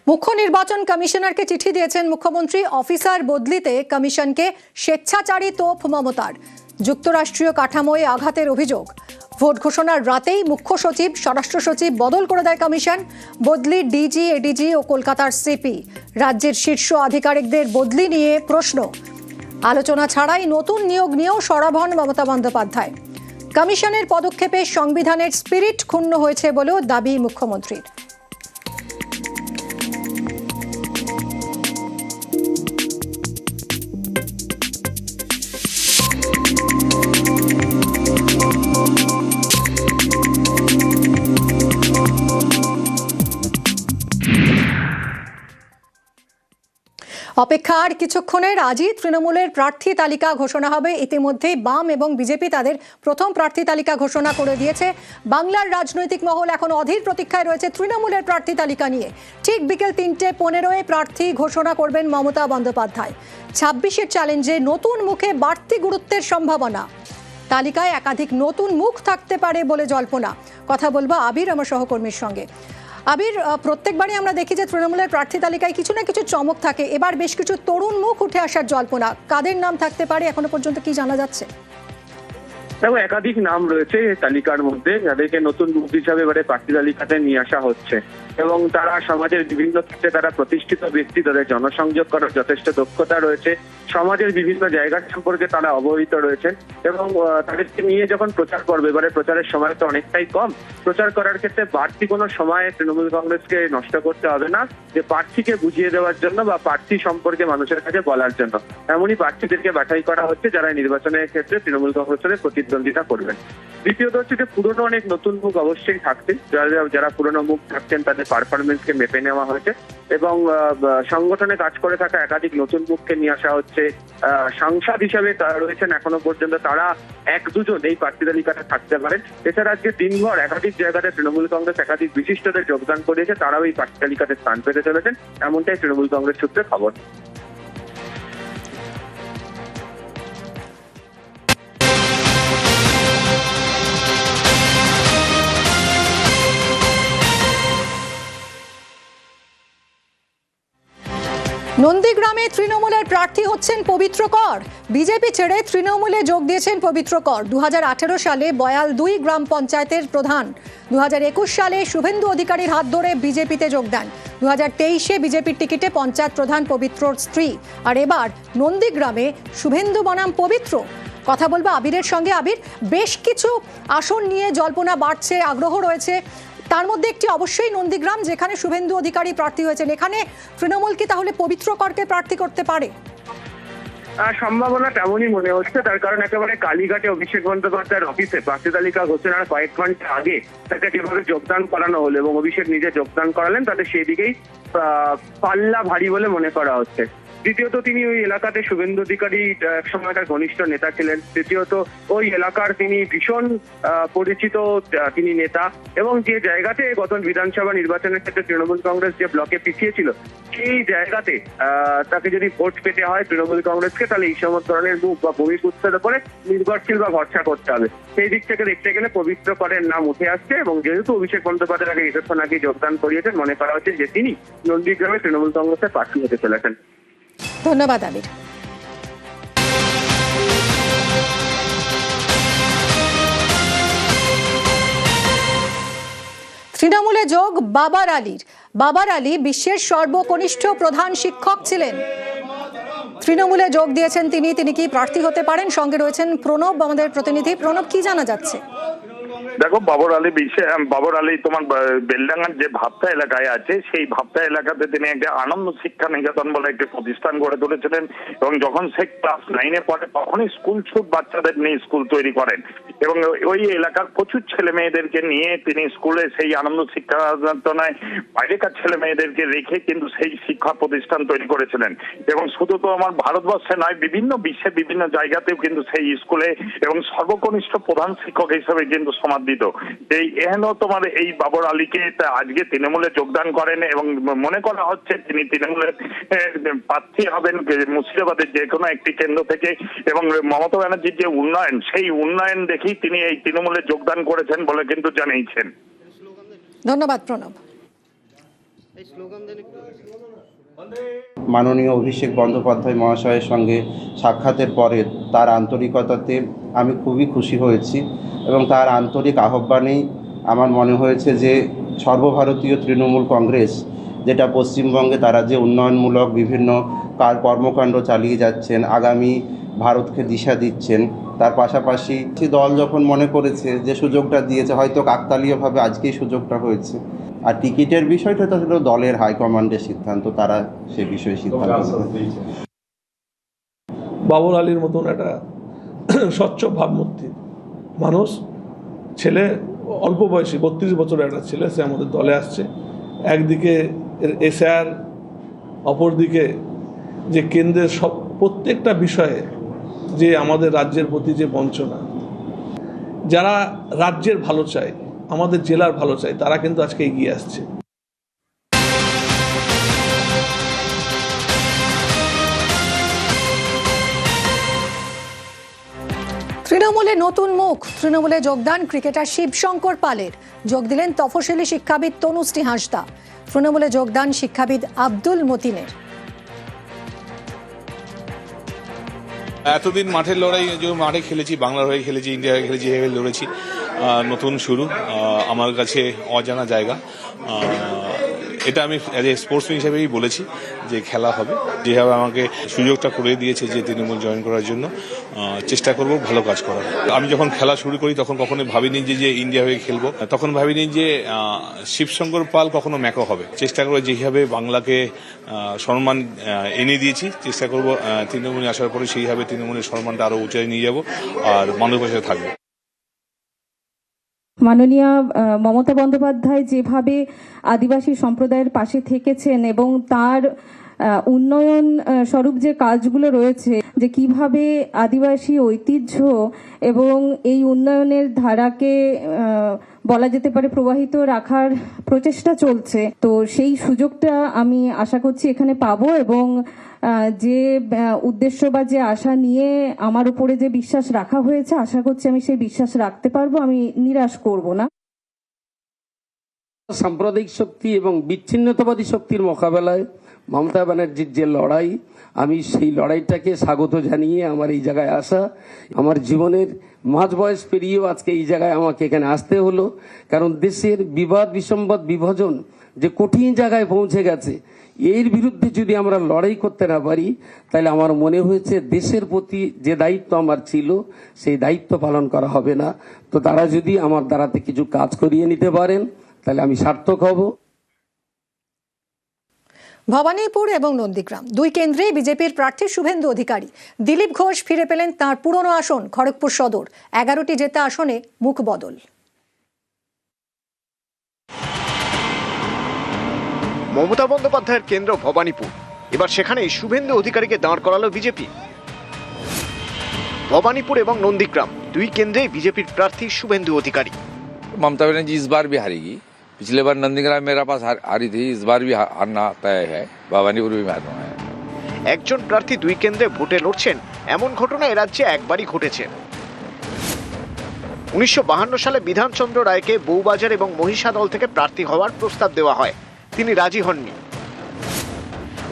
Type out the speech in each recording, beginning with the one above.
মুখ্য নির্বাচন কমিশনারকে চিঠি দিয়েছেন মুখ্যমন্ত্রী। অফিসার বদলিতে কমিশনকে স্বেচ্ছাচারী তোপ মমতার। যুক্তরাষ্ট্রীয় কাঠামোয় আঘাতের অভিযোগ। ভোট ঘোষণার রাতেই মুখ্য সচিব, স্বরাষ্ট্র সচিব বদল করে দেয় কমিশন। বদলি ডিজি, এডিজি ও কলকাতার সিপি। রাজ্যের শীর্ষ আধিকারিকদের বদলি নিয়ে প্রশ্ন। আলোচনা ছাড়াই নতুন নিয়োগ নিয়েও সরব হন মমতা বন্দ্যোপাধ্যায়। কমিশনের পদক্ষেপে সংবিধানের স্পিরিট ক্ষুণ্ণ হয়েছে বলেও দাবি মুখ্যমন্ত্রীর। অপেক্ষা আর কিছুক্ষণের। আজই তৃণমূলের প্রার্থী তালিকা ঘোষণা হবে। ইতিমধ্যেই বাম এবং বিজেপি তাদের প্রথম প্রার্থী তালিকা ঘোষণা করে দিয়েছে। বাংলার রাজনৈতিক মহল এখন অধীর প্রতীক্ষায় রয়েছে তৃণমূলের প্রার্থী তালিকা নিয়ে। ঠিক বিকেল 3:15 প্রার্থী ঘোষণা করবেন মমতা বন্দ্যোপাধ্যায়। 26-এর চ্যালেঞ্জে নতুন মুখে বাড়তি গুরুত্বের সম্ভাবনা। তালিকায় একাধিক নতুন মুখ থাকতে পারে বলে জল্পনা। কথা বলবো আবির, আমার সহকর্মীর সঙ্গে। আবির, প্রত্যেকবারই আমরা দেখি যে তৃণমূলের প্রার্থী তালিকায় কিছু না কিছু চমক থাকে। এবার বেশ কিছু তরুণ মুখ উঠে আসার জল্পনা। কাদের নাম থাকতে পারে এখনো পর্যন্ত কি জানা যাচ্ছে? দেখো, একাধিক নাম রয়েছে তালিকার মধ্যে, যাদেরকে নতুন মুখ হিসাবে এবারে প্রার্থী তালিকাতে নিয়ে আসা হচ্ছে। এবং তারা সমাজের বিভিন্ন ক্ষেত্রে তারা প্রতিষ্ঠিত ব্যক্তি, তাদের জনসংযোগ করার যথেষ্ট দক্ষতা রয়েছে, সমাজের বিভিন্ন জায়গা সম্পর্কে তারা অবহিত রয়েছেন। এবং তাদেরকে নিয়ে যখন প্রচার করবে, এবারে প্রচারের সময় তো অনেকটাই কম, প্রচার করার ক্ষেত্রে বাড়তি কোনো সময় তৃণমূল কংগ্রেসকে নষ্ট করতে হবে না, যে প্রার্থীকে বুঝিয়ে দেওয়ার জন্য বা প্রার্থী সম্পর্কে মানুষের কাছে বলার জন্য। এমনই প্রার্থীদেরকে বাছাই করা হচ্ছে যারা নির্বাচনের ক্ষেত্রে তৃণমূল কংগ্রেসের প্রতিদ্বন্দ্বিতা করবেন। দ্বিতীয়ত হচ্ছে যে পুরনো অনেক নতুন মুখ অবশ্যই থাকছে। যারা পুরনো মুখ থাকছেন তাদের পারফরমেন্সকে মেপে নেওয়া হয়েছে এবং সংগঠনে কাজ করে থাকা একাধিক নতুন মুখকে নিয়ে আসা হচ্ছে। সাংসদ হিসাবে রয়েছেন এখনো পর্যন্ত তারা 1-2 জন এই প্রার্থী তালিকাতে থাকতে পারেন। এছাড়া আজকে দিনভর একাধিক জায়গাতে তৃণমূল কংগ্রেস একাধিক বিশিষ্টদের যোগদান করিয়েছে, তারাও এই প্রার্থী তালিকাতে স্থান পেতে চলেছেন, এমনটাই তৃণমূল কংগ্রেস সূত্রে খবর। নন্দীগ্রামে তৃণমূলের প্রার্থী হচ্ছেন পবিত্র কর। বিজেপি ছেড়ে তৃণমূলে যোগ দিয়েছেন পবিত্র কর। 2018 সালে বয়াল 2 গ্রাম পঞ্চায়েতের প্রধান। 2021 সালে শুভেন্দু অধিকারীর হাত ধরে বিজেপিতে যোগ দেন। 2023-এ বিজেপির টিকিটে পঞ্চায়েত প্রধান পবিত্রর স্ত্রী। আর এবার নন্দীগ্রামে শুভেন্দু বনাম পবিত্র। কথা বলবো আবিরের সঙ্গে। আবির, বেশ কিছু আসন নিয়ে জল্পনা বাড়ছে, আগ্রহ রয়েছে। তার মধ্যে একটি অবশ্যই নন্দীগ্রাম, যেখানে শুভেন্দু অধিকারী প্রার্থী হয়েছেন। এখানে তৃণমূল কি তাহলে পবিত্র করকে প্রার্থী করতে পারে? সম্ভাবনা তেমনই মনে হচ্ছে। তার কারণ একেবারে কালীঘাটে অভিষেক বন্দ্যোপাধ্যায়ের অফিসে প্রার্থী তালিকা ঘোষণার কয়েক ঘন্টা আগে তাকে যেভাবে যোগদান করানো হলো এবং অভিষেক নিজে যোগদান করালেন, তাতে সেই দিকেই পাল্লা ভারী বলে মনে করা হচ্ছে। দ্বিতীয়ত, তিনি ওই এলাকাতে শুভেন্দু অধিকারী এক সময়কার ঘনিষ্ঠ নেতা ছিলেন। তৃতীয়ত, ওই এলাকার তিনি ভীষণ পরিচিত তিনি নেতা, এবং যে জায়গাতে গত বিধানসভা নির্বাচনের ক্ষেত্রে তৃণমূল কংগ্রেস যে ব্লকে পিছিয়ে ছিল, সেই জায়গাতে তাকে যদি ভোট পেতে হয় তৃণমূল কংগ্রেসকে, তাহলে এই সমস্ত ধরনের মুখ বা ভূমিপুত্রের উপরে নির্ভরশীল বা ভরসা করতে হবে। সেই দিক থেকে দেখতে গেলে পবিত্র করের নাম উঠে আসছে। এবং যেহেতু অভিষেক বন্দ্যোপাধ্যায় আগে কিছুক্ষণ আগে যোগদান করিয়েছেন, মনে করা হচ্ছে যে তিনি নন্দীগ্রামে তৃণমূল কংগ্রেসের প্রার্থী হতে চলেছেন। ধন্যবাদ আবির। তৃণমূলে যোগ বাবার আলীর। বাবার আলী বিশ্বের সর্বকনিষ্ঠ প্রধান শিক্ষক ছিলেন। তৃণমূলে যোগ দিয়েছেন তিনি। তিনি কি প্রার্থী হতে পারেন? সঙ্গে রয়েছেন প্রণব, আমাদের প্রতিনিধি। প্রণব, কি জানা যাচ্ছে? দেখো, বাবর আলী তোমার বেলডাঙ্গার যে ভাবতা এলাকায় আছে, সেই ভাবতা এলাকাতে তিনি একটা আনন্দ শিক্ষা নিকেতন বলে একটি প্রতিষ্ঠান গড়ে তুলেছিলেন। এবং যখন সে ক্লাস 9-এ পড়ে তখনই স্কুল ছুট বাচ্চাদের নিয়ে স্কুল তৈরি করেন এবং ওই এলাকার প্রচুর ছেলে মেয়েদেরকে নিয়ে তিনি স্কুলে সেই আনন্দ শিক্ষা যন্ত্রণায় বাইরেকার ছেলে মেয়েদেরকে রেখে কিন্তু সেই শিক্ষা প্রতিষ্ঠান তৈরি করেছিলেন। এবং শুধু তো আমার ভারতবর্ষে নয়, বিভিন্ন বিশ্বের বিভিন্ন জায়গাতেও কিন্তু সেই স্কুলে এবং সর্বকনিষ্ঠ প্রধান শিক্ষক হিসেবে কিন্তু সমাদৃত। এই এহেন তোমার এই বাবর আলীকে আজকে তৃণমূলে যোগদান করেন এবং মনে করা হচ্ছে তিনি তৃণমূলের প্রার্থী হবেন মুর্শিদাবাদের যে কোনো একটি কেন্দ্র থেকে। এবং মমতা ব্যানার্জির যে উন্নয়ন, সেই উন্নয়ন দেখেই তিনি এই তৃণমূলে যোগদান করেছেন বলে কিন্তু জানিয়েছেন। ধন্যবাদ প্রণব। মাননীয় অভিষেক বন্দ্যোপাধ্যায় মহাশয়ের সঙ্গে সাক্ষাতের পরে তার আন্তরিকতাতে আমি খুবই খুশি হয়েছি এবং তার আন্তরিক আহ্বানেই আমার মনে হয়েছে যে সর্বভারতীয় তৃণমূল কংগ্রেস যেটা পশ্চিমবঙ্গে তারা যে উন্নয়নমূলক বিভিন্ন কর্মকাণ্ড চালিয়ে যাচ্ছেন, আগামী ভারতকে দিশা দিচ্ছেন, তার পাশাপাশি দল যখন মনে করেছে যে সুযোগটা দিয়েছে, হয়তো কাকতালীয়ভাবে আজকেই সুযোগটা হয়েছে। আর টিকিটের বিষয়টা তো ছিল দলের হাইকমান্ডের সিদ্ধান্ত, তারা সে বিষয়ে সিদ্ধান্ত নেবে। বাবর আলীর মতন একটা স্বচ্ছ ভাবমূর্তি মানুষ, ছেলে অল্প বয়সী 32 বছরের একটা ছেলে, সে আমাদের দলে আসছে। একদিকে এসআর, অপরদিকে যে কেন্দ্রের প্রত্যেকটা বিষয়ে যে আমাদের রাজ্যের প্রতি যে বঞ্চনা, যারা রাজ্যের ভালো চায়, আমাদের জেলার ভালো চায়, তারা কিন্তু আজকে এগিয়ে আসছে। তৃণমূলে নতুন মুখ, তৃণমূলে যোগদান ক্রিকেটার শিবশঙ্কর পালের। যোগ দিলেন তফসিলি শিক্ষাবিদ তনুশ্রী হাঁসদা। তৃণমূলে যোগদান শিক্ষাবিদ আব্দুল মতিনের। এতদিন মাঠের লড়াই, যে মাঠে খেলেছি, বাংলার হয়ে খেলেছি, ইন্ডিয়া হয়ে খেলেছি, এভাবে লড়েছি। নতুন শুরু, আমার কাছে অজানা জায়গা। এটা আমি অ্যাজ এ স্পোর্টসম্যান হিসেবেই বলেছি যে খেলা হবে। যেভাবে আমাকে সুযোগটা করে দিয়েছে যে তৃণমূল জয়েন করার জন্য, চেষ্টা করব ভালো কাজ করার। আমি যখন খেলা শুরু করি তখন কখনো ভাবিনি যে ইন্ডিয়া হয়ে খেলবো, তখন ভাবিনি যে শিবশঙ্কর পাল কখনো ম্যাকো হবে। চেষ্টা করবো যেভাবে বাংলাকে সম্মান এনে দিয়েছি, চেষ্টা করবো তৃণমূলে আসার পরে সেইভাবে তৃণমূলের সম্মানটা আরো উঁচায় নিয়ে যাব আর মানুষের পাশে থাকবো। মাননীয় মমতা বন্দ্যোপাধ্যায় যেভাবে আদিবাসী সম্প্রদায়ের পাশে থেকেছেন এবং তার উন্নয়ন স্বরূপ যে কাজগুলো রয়েছে, যে কিভাবে আদিবাসী ঐতিহ্য এবং এই উন্নয়নের ধারাকে বলা যেতে পারে প্রবাহিত রাখার প্রচেষ্টা চলছে, তো সেই সুযোগটা আমি আশা করছি এখানে পাবো এবং যে উদ্দেশ্য বা যে আশা নিয়ে আমার উপরে যে বিশ্বাস রাখা হয়েছে, আশা করছি আমি সেই বিশ্বাস রাখতে পারবো, আমি নিরাশ করব না। সাম্প্রদায়িক শক্তি এবং বিচ্ছিন্নতাবাদী শক্তির মোকাবেলায় মমতা ব্যানার্জির যে লড়াই, আমি সেই লড়াইটাকে স্বাগত জানিয়ে আমার এই জায়গায় আসা। আমার জীবনের মাঝ বয়স পেরিয়েও আজকে এই জায়গায় আমাকে এখানে আসতে হলো, কারণ দেশের বিবাদ বিসম্বাদ বিভাজন যে কঠিন জায়গায় পৌঁছে গেছে, এর বিরুদ্ধে যদি আমরা লড়াই করতে না পারি, তাহলে আমার মনে হয়েছে দেশের প্রতি যে দায়িত্ব আমার ছিল সেই দায়িত্ব পালন করা হবে না। তো তারা যদি আমার দ্বারাতে কিছু কাজ করিয়ে নিতে পারেন তাহলে আমি সার্থক হব। ভবানীপুর এবং নন্দীগ্রাম দুই কেন্দ্রে বিজেপির প্রার্থী শুভেন্দু অধিকারী। দিলীপ ঘোষ ফিরে পেলেন তাঁর পুরনো আসন খড়গপুর সদর। 11টি জেতা আসনে মুখ বদল। মমতা বন্দ্যোপাধ্যায়ের কেন্দ্র ভবানীপুর, এবার সেখানেই শুভেন্দু অধিকারীকে দাঁড় করালো বিজেপি। ভবানীপুর এবং নন্দীগ্রাম দুই কেন্দ্রেই বিজেপির প্রার্থী শুভেন্দু অধিকারী। ममता बनर्जी इस बार भी हारेगी। पिछले बार नंदीग्राम मेरा पास हारी थी, इस बार भी हारना तय है। भवानीपुर भी हारना है। একজন প্রার্থী দুই কেন্দ্রে ভোটে লড়ছেন, এমন ঘটনা এ রাজ্যে একবারই ঘটেছে। 1952 সালে বিধানচন্দ্র রায়কে বউবাজার এবং মহিষাদল থেকে প্রার্থী হওয়ার প্রস্তাব দেওয়া হয়, তিনি রাজি হননি।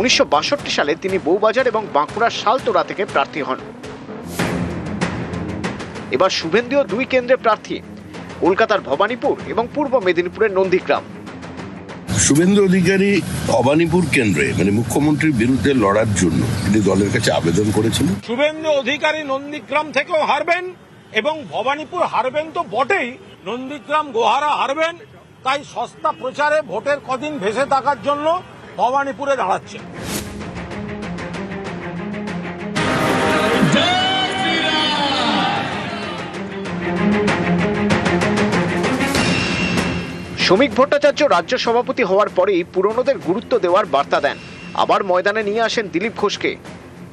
1962 সালে তিনি বউবাজার এবং বাঁকুড়ার শালতোরা থেকে প্রার্থী হন। এবার শুভেন্দুও দুই কেন্দ্রে প্রার্থী, কলকাতার ভবানীপুর এবং পূর্ব মেদিনীপুরের নন্দীগ্রাম। শুভেন্দু অধিকারী ভবানীপুর কেন্দ্রে মানে মুখ্যমন্ত্রীর বিরুদ্ধে লড়ার জন্য তিনি দলের কাছে আবেদন করেছিলেন। শুভেন্দু অধিকারী নন্দীগ্রাম থেকেও হারবেন এবং ভবানীপুর হারবেন তো বটেই, নন্দীগ্রাম গোহারা হারবেন। তাই সস্তা প্রচারে ভোটের কদিন ভেসে থাকার জন্য ভবানীপুরে দাঁড়াচ্ছে। শ্রমিক ভট্টাচার্য রাজ্য সভাপতি হওয়ার পরেই পুরনোদের গুরুত্ব দেওয়ার বার্তা দেন। আবার ময়দানে নিয়ে আসেন দিলীপ ঘোষকে,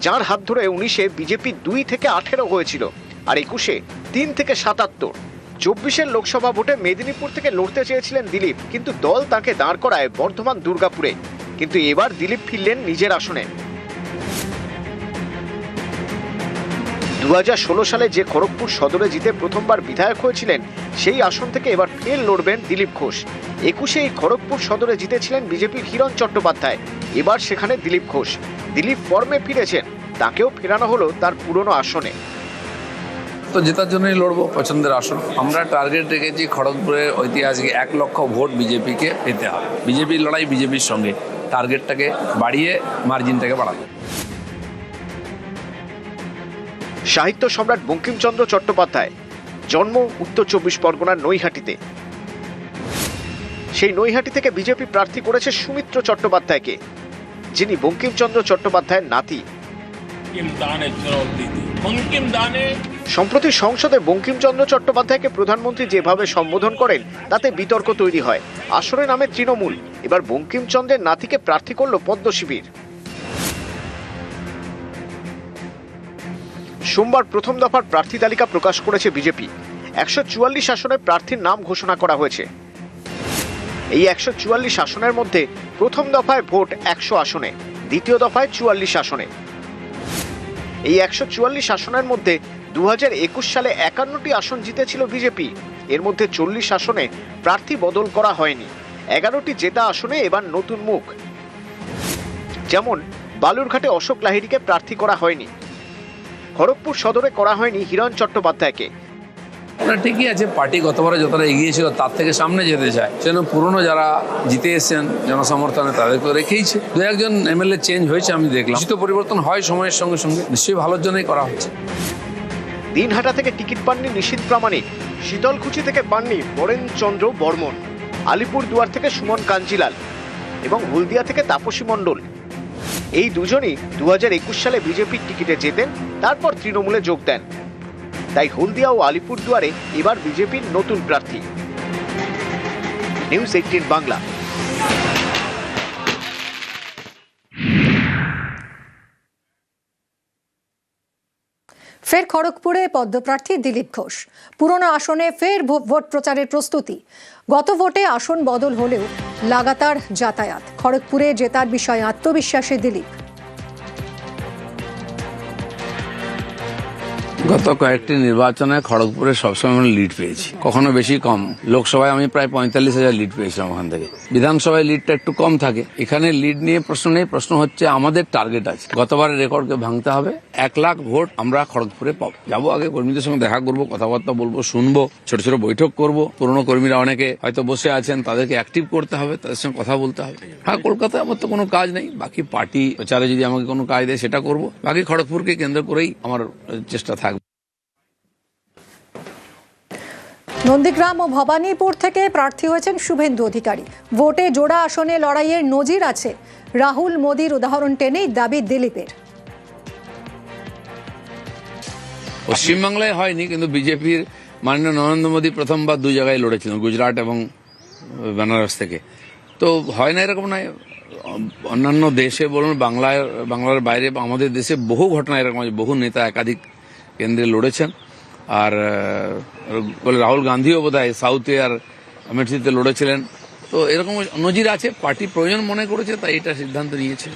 যার হাত ধরে 19-এ বিজেপি 2 থেকে 18 হয়েছিল আর 21-এ 3 থেকে 77। 24-এর লোকসভা ভোটে মেদিনীপুর থেকে লড়তে চেয়েছিলেন দিলীপ, কিন্তু দল তাকে দাঁড় করায় বর্ধমান দুর্গাপুরে। কিন্তু এবার দিলীপ ফিরলেন নিজের আসনে। 2016 সালে যে খড়গপুর সদরে জিতে প্রথমবার বিধায়ক হয়েছিলেন, সেই আসন থেকে এবার ফের লড়বেন দিলীপ ঘোষ। 21-এ এই খড়গপুর সদরে জিতেছিলেন বিজেপির হিরণ চট্টোপাধ্যায়, এবার সেখানে দিলীপ ঘোষ। দিলীপ ফর্মে ফিরেছেন, তাকেও ফেরানো হলো তার পুরনো আসনে। তো জেতার জন্যই লড়বো, পছন্দের আসন। আমরা টার্গেট রেখেছি খড়গপুরের ঐতিহাসিক 1 লক্ষ ভোট বিজেপিকে পেতে হবে। বিজেপির লড়াই বিজেপির সঙ্গে, টার্গেটটাকে বাড়িয়ে মার্জিনটাকে বাড়াবো। সাহিত্য সম্রাট বঙ্কিমচন্দ্র চট্টোপাধ্যায় জন্ম উত্তর 24 পরগনার নৈহাটিতে। সেই নৈহাটি থেকে বিজেপি প্রার্থী করেছে সুমিত্র চট্টোপাধ্যায়কে, যিনি বঙ্কিমচন্দ্র চট্টোপাধ্যায়ের নাতি। সম্প্রতি সংসদে বঙ্কিমচন্দ্র চট্টোপাধ্যায়কে প্রধানমন্ত্রী যেভাবে সম্বোধন করেন, তাতে বিতর্ক তৈরি হয়। আসরে নামে তৃণমূল, এবার বঙ্কিমচন্দ্রের নাতিকে প্রার্থী করল পদ্ম শিবির। সোমবার প্রথম দফার প্রার্থী তালিকা প্রকাশ করেছে বিজেপি। 144 আসনে প্রার্থীর নাম ঘোষণা করা হয়েছে। এই 144 আসনের মধ্যে প্রথম দফায় ভোট 100 আসনে, দ্বিতীয় দফায় 44 আসনে। এই 144 আসনের মধ্যে 2021 সালে 51টি আসন জিতেছিল বিজেপি। এর মধ্যে 40 আসনে প্রার্থী বদল করা হয়নি। 11টি জেতা আসনে এবার নতুন মুখ, যেমন বালুরঘাটে অশোক লাহিড়ীকে প্রার্থী করা হয়নি, খড়গপুর সদরে করা হয়নি হিরণ চট্টোপাধ্যায়কে। ঠিকই আছে, পার্টি গতবারে যতটা এগিয়েছিল তার থেকে সামনে যেতে চায়, সেজন্য পুরনো যারা জিতে এসেছেন জনসমর্থনে তাদেরকে রেখেইছে। 2-1জন এমএলএ চেঞ্জ হয়েছে আমি দেখলাম। কিছু পরিবর্তন হয় সময়ের সঙ্গে সঙ্গে, নিশ্চয়ই ভালোর জন্যই করা হচ্ছে। দিনহাটা থেকে টিকিট পাননি নিশীথ প্রামাণিক, শীতলকুচি থেকে পাননি বরেন চন্দ্র বর্মন, আলিপুরদুয়ার থেকে সুমন কাঞ্জিলাল এবং হলদিয়া থেকে তাপসী মণ্ডল। এই দুজনই 2021 সালে বিজেপির টিকিটে জেতেন, তারপর তৃণমূলে যোগ দেন। তাই হলদিয়া ও আলিপুরদুয়ারে এবার বিজেপির নতুন প্রার্থী। নিউজ 18 বাংলা। ফের খড়গপুরে পদ্মপ্রার্থী দিলীপ ঘোষ। পুরনো আসনে ফের ভোট প্রচারের প্রস্তুতি। গত ভোটে আসন বদল হলেও লাগাতার যাতায়াত। খড়গপুরে জেতার বিষয়ে আত্মবিশ্বাসী দিলীপ। গত কয়েকটি নির্বাচনে খড়গপুরে সবসময় আমরা লিড পেয়েছি, কখনো বেশি কম। লোকসভায় আমি প্রায় 45,000 লিড পেয়েছিলাম ওখান থেকে। বিধানসভায় লিডটা একটু কম থাকে, এখানে লিড নিয়ে প্রশ্ন নেই। প্রশ্ন হচ্ছে আমাদের টার্গেট আছে, গতবারের রেকর্ডকে ভাঙতে হবে। 1 লাখ ভোট আমরা খড়গপুরে পাবো। যাবো, আগে কর্মীদের সঙ্গে দেখা করবো, কথাবার্তা বলবো, শুনবো, ছোট ছোট বৈঠক করবো। পুরনো কর্মীরা অনেকে হয়তো বসে আছেন, তাদেরকে অ্যাক্টিভ করতে হবে, তাদের সঙ্গে কথা বলতে হবে। হ্যাঁ, কলকাতায় আমার তো কোনো কাজ নেই, বাকি পার্টি প্রচারে যদি আমাকে কোনো কাজ দেয় সেটা করবো। বাকি খড়গপুরকে কেন্দ্র করেই আমার চেষ্টা থাকবে। নন্দীগ্রাম ও ভবানীপুর থেকে প্রার্থী হয়েছেন শুভেন্দু অধিকারী। ভোটে জোড়া আসনে লড়াইয়ের নজির আছে। রাহুল মোদির উদাহরণ টেনেই দাবি দিলীপের। পশ্চিমবাংলায় হয়নি, কিন্তু বিজেপির মাননীয় নরেন্দ্র মোদী প্রথমবার 2 জায়গায় লড়েছিলেন, গুজরাট এবং বেনারস থেকে। তো হয় না এরকম নয়, অন্যান্য দেশে বলুন, বাংলার বাইরে বা আমাদের দেশে বহু ঘটনা এরকম আছে। বহু নেতা একাধিক কেন্দ্রে লড়েছেন। আর রাহুল গান্ধীও বোধহয় সাউথে আর আমেঠিতে লড়েছিলেন। তো এরকম নজির আছে। পার্টি প্রয়োজন মনে করেছে, তাই এটা সিদ্ধান্ত নিয়েছে।